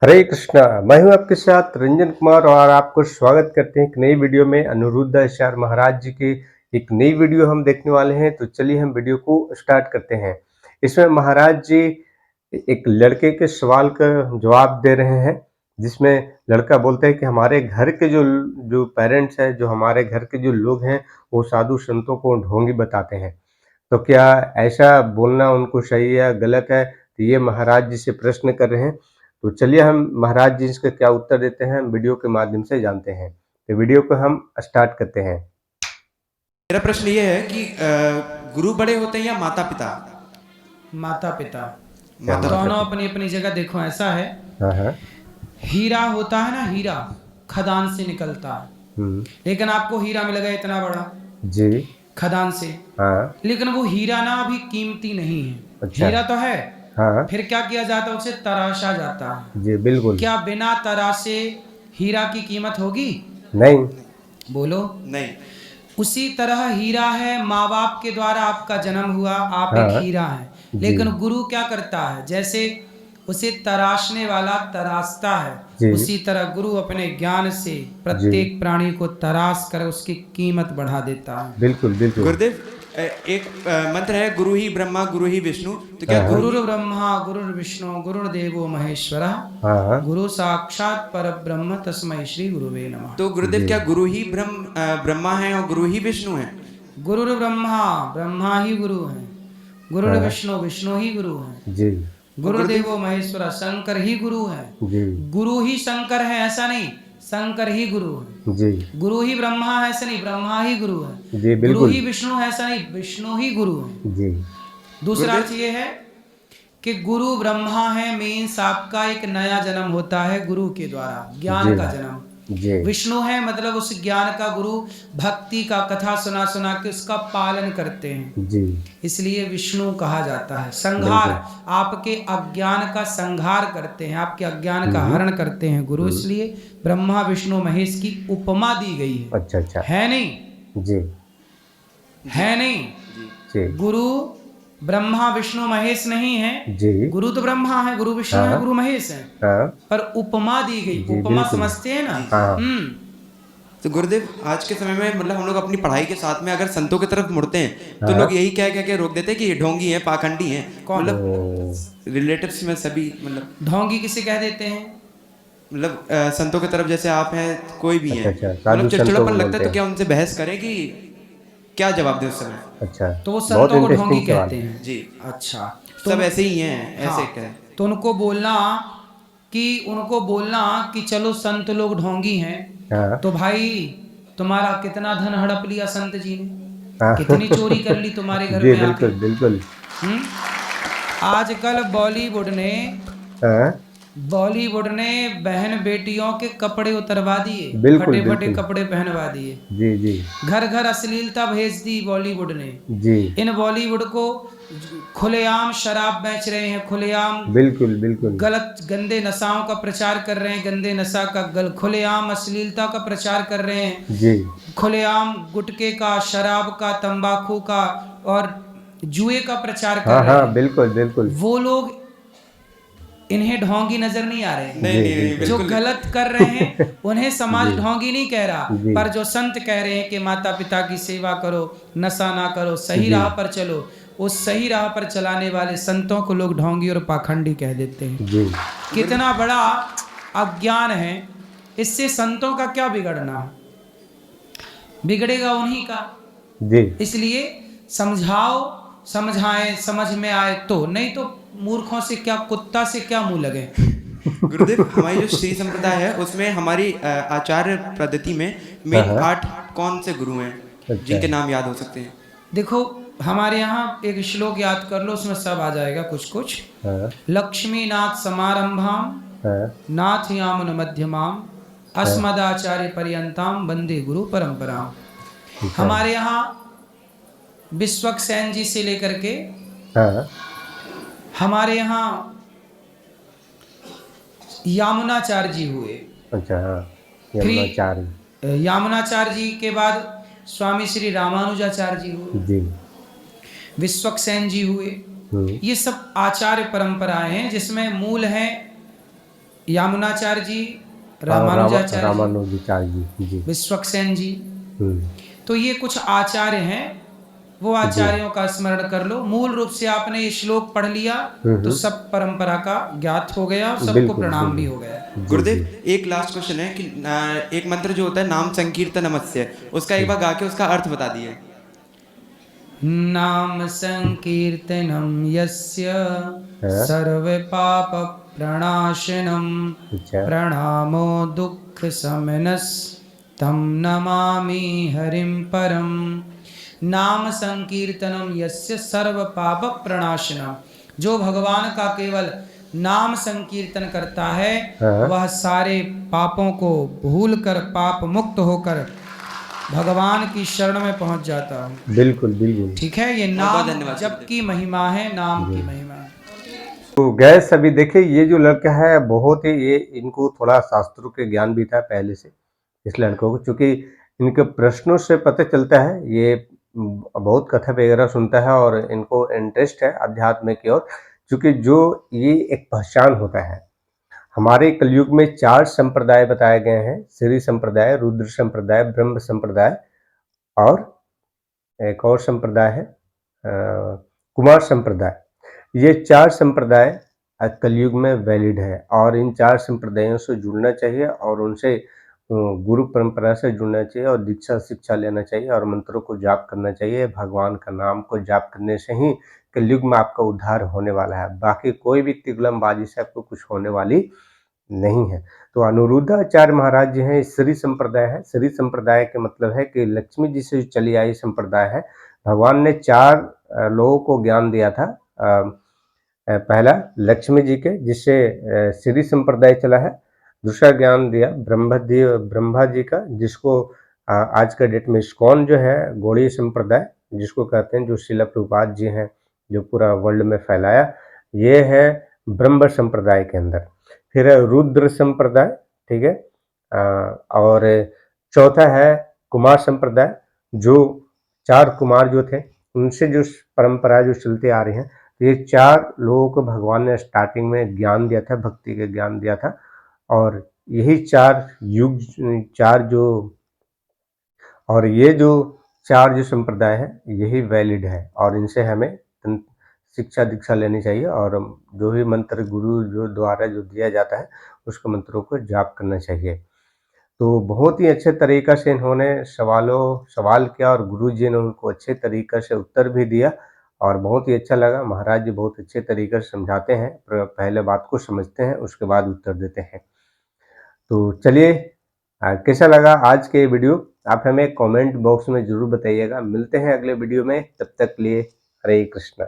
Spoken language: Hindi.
हरे कृष्णा। मैं हूं आपके साथ रंजन कुमार और आपको स्वागत करते हैं एक नई वीडियो में। अनिरुद्धाचार्य महाराज जी की एक नई वीडियो हम देखने वाले हैं, तो चलिए हम वीडियो को स्टार्ट करते हैं। इसमें महाराज जी एक लड़के के सवाल का जवाब दे रहे हैं, जिसमें लड़का बोलता है कि हमारे घर के जो जो पेरेंट्स हैं, जो हमारे घर के जो लोग हैं, वो साधु संतों को ढोंगी बताते हैं। तो क्या ऐसा बोलना उनको सही है या गलत है? तो ये महाराज जी से प्रश्न कर रहे हैं। तो चलिए हम महाराज जी इसका क्या उत्तर देते हैं, हम वीडियो के माध्यम से जानते हैं। तो वीडियो को हम स्टार्ट करते हैं। मेरा प्रश्न ये है कि गुरु बड़े होते हैं या माता पिता? माता पिता क्या दोनों मतलब? अपनी अपनी जगह। देखो ऐसा है, हाँ हाँ। हीरा होता है ना, हीरा खदान से निकलता है, लेकिन आपको हीरा मिल गया इतना बड़ा जी। खदान से, हाँ। लेकिन वो हीरा ना अभी कीमती नहीं है। अच्छा। हीरा तो है, हाँ। फिर क्या किया जाता है, उसे तराशा जाता है। जी बिल्कुल। क्या बिना तराशे हीरा की कीमत होगी? नहीं। बोलो। नहीं। उसी तरह हीरा है, माँ बाप के द्वारा आपका जन्म हुआ, आप एक हाँ हीरा है। जी। लेकिन गुरु क्या करता है, जैसे उसे तराशने वाला तराशता है, जी उसी तरह गुरु अपने ज्ञान से जी प्रत्येक प्राणी को तराश कर उसकी कीमत बढ़ा देता है। बिल्कुल बिल्कुल। गुरुदेव, एक मंत्र है, गुरु ही ब्रह्मा गुरु ही विष्णु। तो क्या हाँ हाँ। गुरु गुरुर् ब्रह्मा गुरुर्विष्णु गुरुर्देवो महेश्वरः, हाँ हाँ। गुरु साक्षात परब्रह्म तस्मै श्री गुरुवे नमः। तो गुरुदेव जी क्या गुरु ही ब्रह्मा है और गुरु ही विष्णु है? गुरुर् ब्रह्मा, ब्रह्मा ही गुरु है। हाँ गुरुर्विष्णु, विष्णु ही गुरु है। जी गुरुदेवो महेश्वरा, शंकर ही गुरु है। जी गुरु ही शंकर है ऐसा नहीं, शंकर ही गुरु है। जी गुरु ही ब्रह्मा है ऐसा नहीं, ब्रह्मा ही गुरु है। जी गुरु बिल्कुल। ही विष्णु है ऐसा नहीं, विष्णु ही गुरु है। जी दूसरा गुरुदेव, अर्थ ये है कि गुरु ब्रह्मा है, मीन्स आपका एक नया जन्म होता है गुरु के द्वारा, ज्ञान जी का जन्म। जी विष्णु है मतलब उस ज्ञान का गुरु, भक्ति का कथा सुना सुना के उसका पालन करते हैं, जी इसलिए विष्णु कहा जाता है। संहार, बिल्कुल। आपके अज्ञान का संहार करते हैं, आपके अज्ञान का हरण करते हैं गुरु, इसलिए ब्रह्मा विष्णु महेश की उपमा दी गई है। अच्छा अच्छा। है नहीं? जी है नहीं? जी गुरु ब्रह्मा विष्णु महेश नहीं है। जी गुरु तो ब्रह्मा है, गुरु विष्णु है, हाँ गुरु महेश है, हाँ पर उपमा दी गई। जी उपमा बिल्कुल। समझते हैं ना? हाँ तो गुरुदेव, आज के समय में मतलब हम लोग अपनी पढ़ाई के साथ में अगर संतों की तरफ मुड़ते हैं तो हाँ। लोग यही कह कह के रोक देते हैं कि ये ढोंगी है, पाखंडी है। कौन? मतलब रिलेटिव्स में सभी, मतलब ढोंगी किसे कह देते हैं? मतलब संतों की तरफ जैसे आप हैं, कोई भी अच्छा है, अच्छा, साधु मतलब संतों चिड़चिड़ापन को लगता बोलते है, तो हैं। क्या उनसे बहस करें कि क्या जवाब दें उस समय? अच्छा, तो वो बहुत संतों को इंटरेस्टिंग ढोंगी सवाल। कहते हैं। जी। अच्छा, तो सब ऐसे ही हैं, ऐसे हाँ, कहें। तो उनको बोलना कि चलो संत लोग ढोंगी हैं, हाँ तो भाई तुम्हारा कितना धन हड़प लिया संत जी ने, हाँ कितनी चोरी कर ली तुम्हारे घर जी में आके। बिल्कुल बिल्कुल। हम्म? आजकल हाँ बॉलीवुड ने बहन बेटियों के कपड़े उतरवा दिए, बिल्कुल फटे फटे बिल्कुल। कपड़े पहनवा दिए, जी जी घर घर अश्लीलता भेज दी बॉलीवुड ने। जी इन बॉलीवुड को खुलेआम शराब बेच रहे हैं, खुलेआम बिल्कुल बिल्कुल। गलत गंदे नशाओं का प्रचार कर रहे हैं, गंदे नशा का खुलेआम अश्लीलता का प्रचार कर रहे हैं, जी खुलेआम गुटखे का, शराब का, तंबाकू का और जुए का प्रचार कर हाँ रहे हाँ हैं। बिल्कुल बिल्कुल। वो लोग, इन्हें ढोंगी नजर नहीं आ रहे। नहीं जी नहीं नहीं, बिल्कुल। जो बिल्कुल नहीं। गलत कर रहे हैं उन्हें समाज जी ढोंगी नहीं कह रहा, जी पर जो संत कह रहे हैं कि माता पिता की सेवा करो, नशा ना करो, सही जी राह पर चलो, उस सही राह पर चलाने वाले संतों को लोग ढोंगी और पाखंडी कह देते हैं। जी कितना बड़ा अज्ञान है। इससे संतों का क्या बिगड़ना, बिगड़ेगा उन्हीं का। जी इसलिए समझाओ, समझाएं, समझ में आए तो, नहीं तो मूर्खों से क्या, कुत्ता से क्या मुंह लगे। गुरुदेव, हमारी जो श्री संप्रदाय है उसमें हमारी आचार्य पद्धति में हाँ मेन हाँ 8 कौन से गुरु हैं अच्छा जिनके नाम याद हो सकते हैं? देखो हमारे यहाँ एक श्लोक याद कर लो, उसमें सब आ जाएगा कुछ कुछ। हाँ लक्ष्मी नाथ समारंभाम हाँ नाथ यामुन मध्यमाम अस्मदाचार्य पर्यंताम वंदे गुरु परंपराम। ठीक है। हमारे यहाँ विश्वक्सेन जी से लेकर के हाँ हमारे यहाँ यामुनाचार्य जी हुए, अच्छा हाँ फिर यमुनाचार्य। यामुनाचार्य जी के बाद स्वामी श्री रामानुजाचार्य जी हुए, जी विश्वक्सेन जी हुए। ये सब आचार्य परंपराएं हैं जिसमें मूल है यामुनाचार्य जी, रामा रामानुजाचार्य जी, रामानुजाचार्य जी जी। विश्वक्सेन जी। हम्म, तो ये कुछ आचार्य हैं, वो जी। आचार्यों का स्मरण कर लो। मूल रूप से आपने ये श्लोक पढ़ लिया तो सब परंपरा का ज्ञात हो गया और सबको बिल्कुल प्रणाम भी बिल्कुल। हो गया। जी जी। गुरुदेव एक लास्ट क्वेश्चन है कि एक मंत्र जो होता है नाम संकीर्तन नमस्य, उसका एक बार गा के उसका अर्थ बता दिए। नाम संकीर्तनम यस्य हाँ, सर्व पाप प्रणाशनम अच्छा। प्रणामो दुख समनस तम नमामि हरिम परम। नाम संकीर्तनम यस्य सर्व पाप प्रणाशनम, जो भगवान का केवल नाम संकीर्तन करता है हाँ, वह सारे पापों को भूलकर पाप मुक्त होकर भगवान की शरण में पहुंच जाता है। बिल्कुल बिल्कुल। ठीक है, ये बहुत बहुत नाम धन्यवाद जप गुरुदेव। की महिमा है, नाम जी। की महिमा है। तो गैस अभी देखिए ये जो लड़का है बहुत ही ये इनको थोड़ा शास्त्रों के ज्ञान भी था पहले से इस लड़कों को, क्योंकि इनके प्रश्नों से पता चलता है ये बहुत कथा वगैरह सुनता है और इनको इंटरेस्ट है अध्यात्म की ओर, क्योंकि जो ये एक पहचान होता है। हमारे कलयुग में 4 संप्रदाय बताए गए हैं, श्री संप्रदाय, रुद्र संप्रदाय, ब्रह्म संप्रदाय और एक और संप्रदाय है कुमार संप्रदाय। ये 4 संप्रदाय कलयुग में वैलिड है और इन 4 संप्रदायों से जुड़ना चाहिए और उनसे गुरु परंपरा से जुड़ना चाहिए और दीक्षा शिक्षा लेना चाहिए और मंत्रों को जाप करना चाहिए। भगवान का नाम को जाप करने से ही कलयुग में आपका उद्धार होने वाला है, बाकी कोई भी तिगलमबाजी से आपको कुछ होने वाली नहीं है। तो अनिरुद्धाचार्य महाराज जी हैं, श्री संप्रदाय है। श्री संप्रदाय के मतलब है कि लक्ष्मी जी से चली आई संप्रदाय है। भगवान ने 4 लोगों को ज्ञान दिया था। पहला लक्ष्मी जी के, जिससे श्री संप्रदाय चला है। दूसरा ज्ञान दिया ब्रह्मा जी का, जिसको आज का डेट में इस्कॉन जो है गौड़ीय संप्रदाय जिसको कहते हैं, जो शिला प्रभुपाद जी हैं जो पूरा वर्ल्ड में फैलाया, ये है ब्रह्म संप्रदाय के अंदर। फिर है रुद्र संप्रदाय, ठीक है। और चौथा है कुमार संप्रदाय, जो 4 कुमार जो थे उनसे जो परंपरा जो चलती आ रही है। ये 4 लोगों को भगवान ने स्टार्टिंग में ज्ञान दिया था, भक्ति का ज्ञान दिया था और यही 4 युग 4 जो और ये जो 4 जो संप्रदाय है यही वैलिड है और इनसे हमें शिक्षा दीक्षा लेनी चाहिए और जो भी मंत्र गुरु जो द्वारा जो दिया जाता है उसको मंत्रों को जाप करना चाहिए। तो बहुत ही अच्छे तरीक़ा से इन्होंने सवाल किया और गुरुजी ने उनको अच्छे तरीक़े से उत्तर भी दिया और बहुत ही अच्छा लगा। महाराज जी बहुत अच्छे तरीक़े से समझाते हैं, पहले बात को समझते हैं उसके बाद उत्तर देते हैं। तो चलिए कैसा लगा आज के वीडियो आप हमें कमेंट बॉक्स में ज़रूर बताइएगा। मिलते हैं अगले वीडियो में, तब तक के लिए हरे कृष्णा।